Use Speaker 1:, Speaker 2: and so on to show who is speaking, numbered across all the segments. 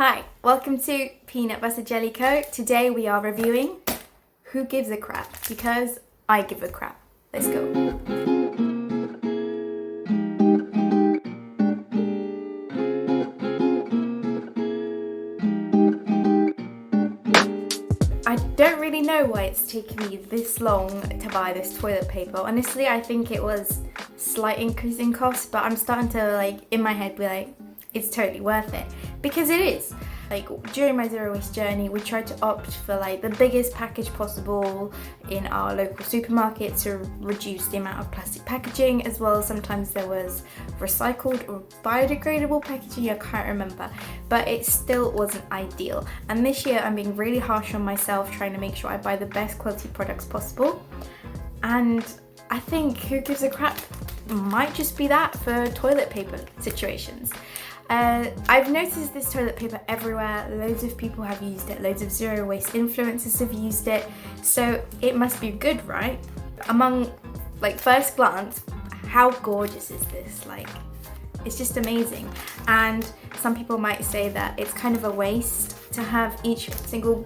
Speaker 1: Hi, welcome to Peanut Butter Jelly Co. Today we are reviewing Who Gives a Crap? Because I give a crap. Let's go. I don't really know why it's taken me this long to buy this toilet paper. Honestly, I think it was a slight increase in cost, but I'm starting to in my head be like, it's totally worth it. Because it is. During my zero waste journey, we tried to opt for the biggest package possible in our local supermarket to reduce the amount of plastic packaging, as well as sometimes there was recycled or biodegradable packaging, I can't remember, but it still wasn't ideal. And this year I'm being really harsh on myself, trying to make sure I buy the best quality products possible. And I think Who Gives a Crap might just be that for toilet paper situations. I've noticed this toilet paper everywhere. Loads of people have used it. Loads of zero waste influencers have used it. So it must be good, right? Among first glance, how gorgeous is this? It's just amazing. And some people might say that it's kind of a waste to have each single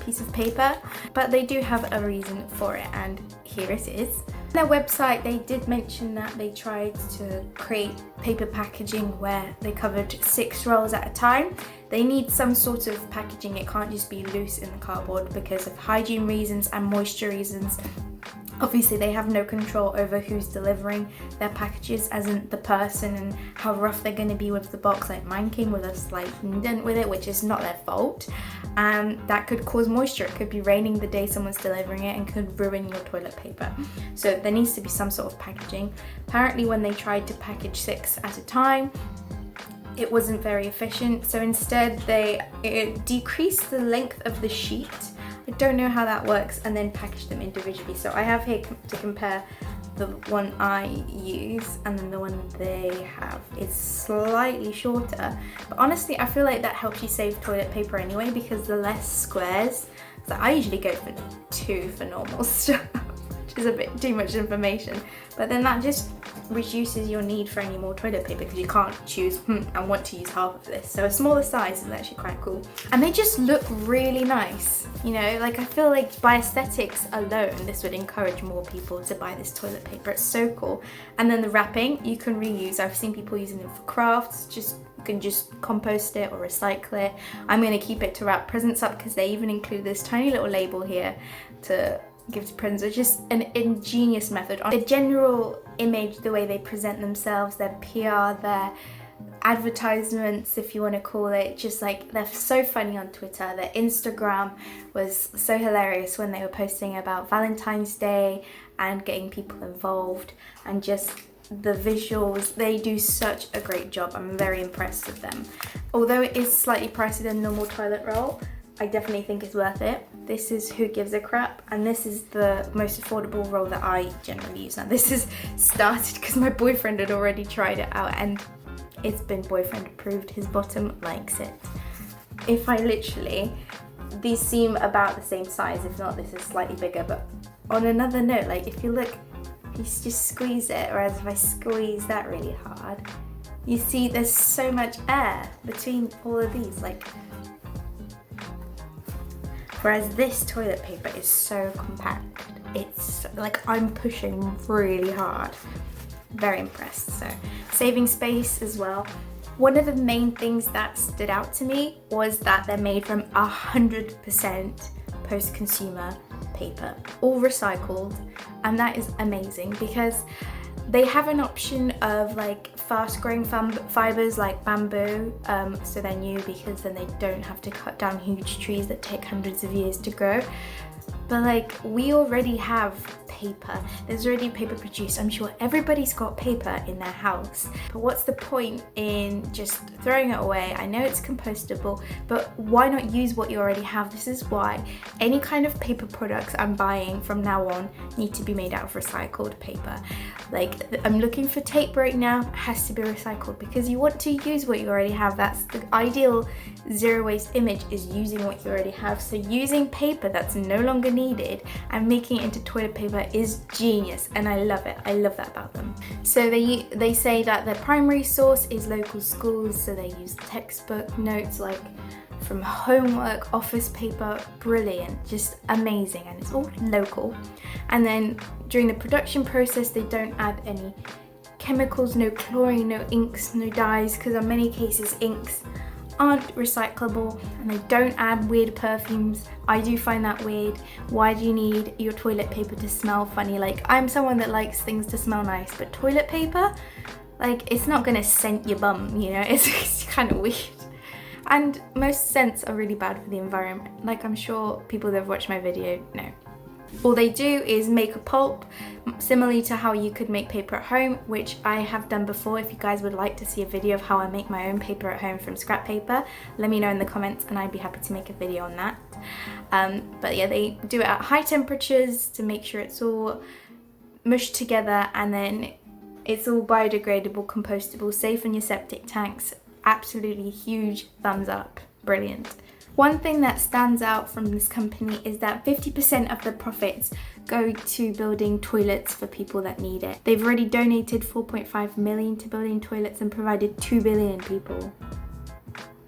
Speaker 1: piece of paper, but they do have a reason for it, and here it is. On their website, they did mention that they tried to create paper packaging where they covered 6 rolls at a time. They need some sort of packaging. It can't just be loose in the cardboard because of hygiene reasons and moisture reasons. Obviously, they have no control over who's delivering their packages, as in the person, and how rough they're going to be with the box. Mine came with a slight indent with it, which is not their fault. That could cause moisture. It could be raining the day someone's delivering it and could ruin your toilet paper. So there needs to be some sort of packaging. Apparently, when they tried to package 6 at a time, it wasn't very efficient. So instead, they decreased the length of the sheet. I don't know how that works, and then package them individually. So I have here to compare the one I use and then the one they have. It's slightly shorter, but honestly I feel like that helps you save toilet paper anyway, because the less squares, so I usually go for 2 for normal stuff, which is a bit too much information, but then that just reduces your need for any more toilet paper because you can't choose, I want to use half of this. So a smaller size is actually quite cool. And they just look really nice. I feel like by aesthetics alone, this would encourage more people to buy this toilet paper. It's so cool. And then the wrapping, you can reuse. I've seen people using it for crafts. You can just compost it or recycle it. I'm going to keep it to wrap presents up because they even include this tiny little label here to give to presents, which is an ingenious method. The general image, the way they present themselves, their PR, their advertisements, if you want to call it, just they're so funny on Twitter. Their Instagram was so hilarious when they were posting about Valentine's Day and getting people involved, and just the visuals. They do such a great job. I'm very impressed with them. Although it is slightly pricier than normal toilet roll, I definitely think it's worth it. This is Who Gives a Crap, and this is the most affordable roll that I generally use. Now this is started because my boyfriend had already tried it out, and it's been boyfriend approved. His bottom likes it. These seem about the same size, if not this is slightly bigger, but on another note, if you look, you just squeeze it, whereas if I squeeze that really hard, you see there's so much air between all of these, whereas this toilet paper is so compact. It's I'm pushing really hard. Very impressed. So saving space as well. One of the main things that stood out to me was that they're made from 100% post-consumer paper, all recycled, and that is amazing because they have an option of fast-growing fibers like bamboo, so they're new because then they don't have to cut down huge trees that take hundreds of years to grow. But we already have paper. There's already paper produced. I'm sure everybody's got paper in their house. But what's the point in just throwing it away? I know it's compostable, but why not use what you already have? This is why any kind of paper products I'm buying from now on need to be made out of recycled paper. I'm looking for tape right now, it has to be recycled because you want to use what you already have. That's the ideal zero waste image, is using what you already have. So using paper that's no longer needed and making it into toilet paper is genius, and I love it. I love that about them. So they say that their primary source is local schools, so they use textbook notes like from homework, office paper, brilliant, just amazing, and it's all local. And then during the production process, they don't add any chemicals, no chlorine, no inks, no dyes, because in many cases inks aren't recyclable, and they don't add weird perfumes. I do find that weird. Why do you need your toilet paper to smell funny? Like, I'm someone that likes things to smell nice, but toilet paper, like, it's not gonna scent your bum, you know? It's kind of weird. And most scents are really bad for the environment. Like, I'm sure people that have watched my video know. All they do is make a pulp, similarly to how you could make paper at home, which I have done before. If you guys would like to see a video of how I make my own paper at home from scrap paper, let me know in the comments and I'd be happy to make a video on that. But yeah, they do it at high temperatures to make sure it's all mushed together, and then it's all biodegradable, compostable, safe in your septic tanks. Absolutely huge thumbs up, brilliant. One thing that stands out from this company is that 50% of the profits go to building toilets for people that need it. They've already donated 4.5 million to building toilets and provided 2 billion people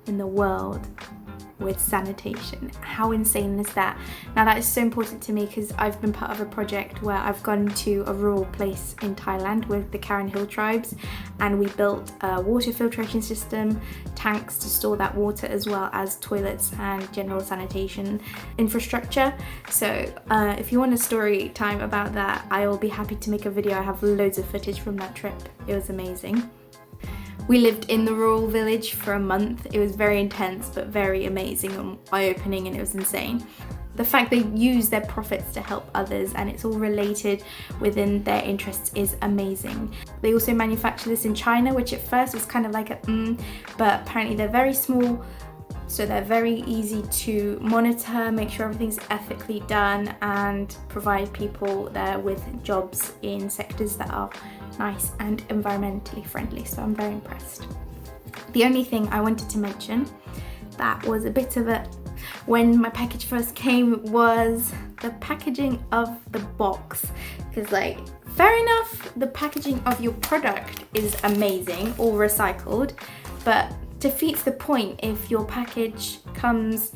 Speaker 1: in the world with sanitation. How insane is that? Now that is so important to me because I've been part of a project where I've gone to a rural place in Thailand with the Karen Hill tribes, and we built a water filtration system, tanks to store that water, as well as toilets and general sanitation infrastructure. So if you want a story time about that, I will be happy to make a video. I have loads of footage from that trip. It was amazing. We lived in the rural village for a month. It was very intense, but very amazing and eye-opening, and it was insane. The fact they use their profits to help others and it's all related within their interests is amazing. They also manufacture this in China, which at first was kind of like but apparently they're very small, so they're very easy to monitor, make sure everything's ethically done, and provide people there with jobs in sectors that are nice and environmentally friendly. So I'm very impressed. The only thing I wanted to mention that was a bit of a, when my package first came, was the packaging of the box. Because, like, fair enough, the packaging of your product is amazing, all recycled, but defeats the point if your package comes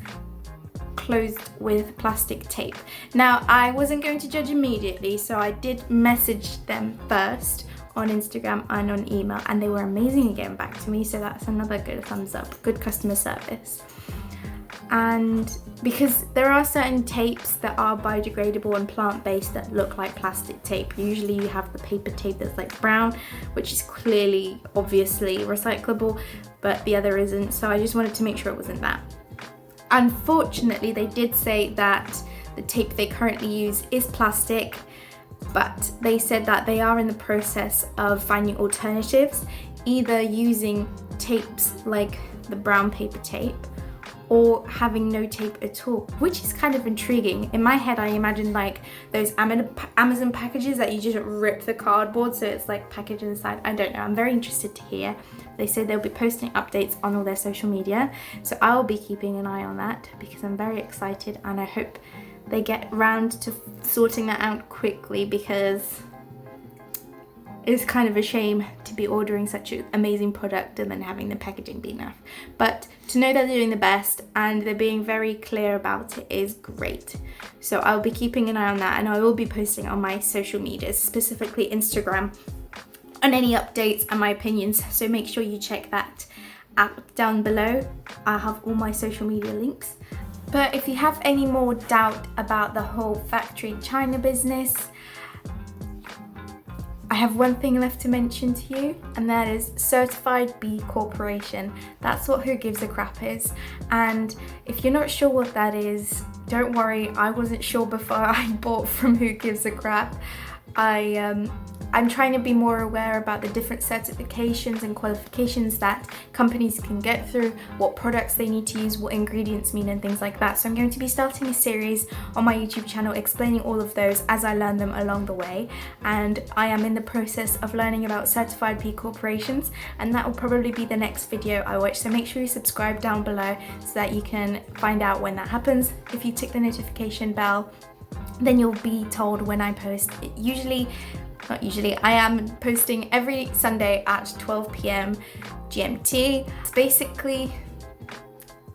Speaker 1: closed with plastic tape. Now, I wasn't going to judge immediately, so I did message them first on Instagram and on email, and they were amazing at getting back to me, so that's another good thumbs up, good customer service. And because there are certain tapes that are biodegradable and plant-based that look like plastic tape. Usually you have the paper tape that's like brown, which is clearly, obviously recyclable, but the other isn't, so I just wanted to make sure it wasn't that. Unfortunately, they did say that the tape they currently use is plastic, but they said that they are in the process of finding alternatives, either using tapes like the brown paper tape or having no tape at all, which is kind of intriguing. In my head, I imagine like those Amazon packages that you just rip the cardboard so it's like packaged inside. I don't know, I'm very interested to hear. They said they'll be posting updates on all their social media, so I'll be keeping an eye on that because I'm very excited, and I hope they get round to sorting that out quickly, because it's kind of a shame to be ordering such an amazing product and then having the packaging be enough. But to know that they're doing the best and they're being very clear about it is great. So I'll be keeping an eye on that, and I will be posting on my social medias, specifically Instagram, on any updates and my opinions. So make sure you check that out down below. I'll have all my social media links. But if you have any more doubt about the whole factory China business, I have one thing left to mention to you, and that is Certified B Corporation. That's what Who Gives a Crap is. And if you're not sure what that is, don't worry, I wasn't sure before I bought from Who Gives a Crap. I'm trying to be more aware about the different certifications and qualifications that companies can get through, what products they need to use, what ingredients mean, and things like that. So I'm going to be starting a series on my YouTube channel explaining all of those as I learn them along the way. And I am in the process of learning about Certified B Corporations, and that will probably be the next video I watch. So make sure you subscribe down below so that you can find out when that happens. If you tick the notification bell, then you'll be told when I post. I am posting every Sunday at 12 p.m. GMT. It's basically,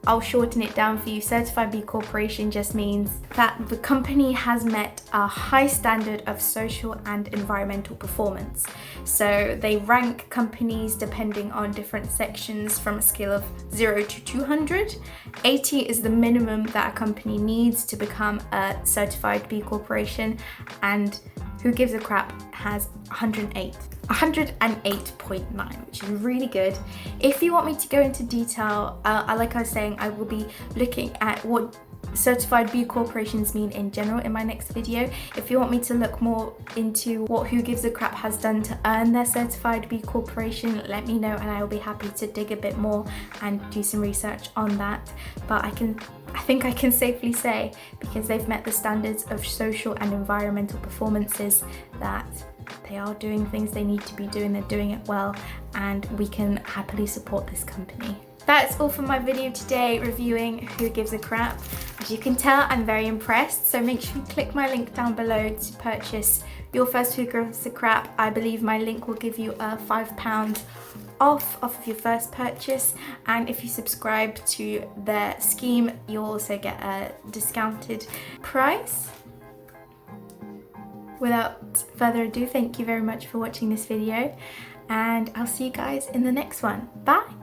Speaker 1: I'll shorten it down for you. Certified B Corporation just means that the company has met a high standard of social and environmental performance. So they rank companies depending on different sections from a scale of 0 to 200. 80 is the minimum that a company needs to become a certified B Corporation, and Who Gives a Crap has 108.9, which is really good. If you want me to go into detail, like I was saying, I will be looking at what certified B corporations mean in general in my next video. If you want me to look more into what Who Gives a Crap has done to earn their certified B corporation, let me know and I will be happy to dig a bit more and do some research on that. But I think I can safely say, because they've met the standards of social and environmental performances, that they are doing things they need to be doing, they're doing it well, and we can happily support this company. That's all for my video today, reviewing Who Gives a Crap. As you can tell, I'm very impressed, so make sure you click my link down below to purchase your first Who Gives a Crap. I believe my link will give you a £5 off of your first purchase, and if you subscribe to their scheme, you'll also get a discounted price. Without further ado, thank you very much for watching this video, and I'll see you guys in the next one. Bye!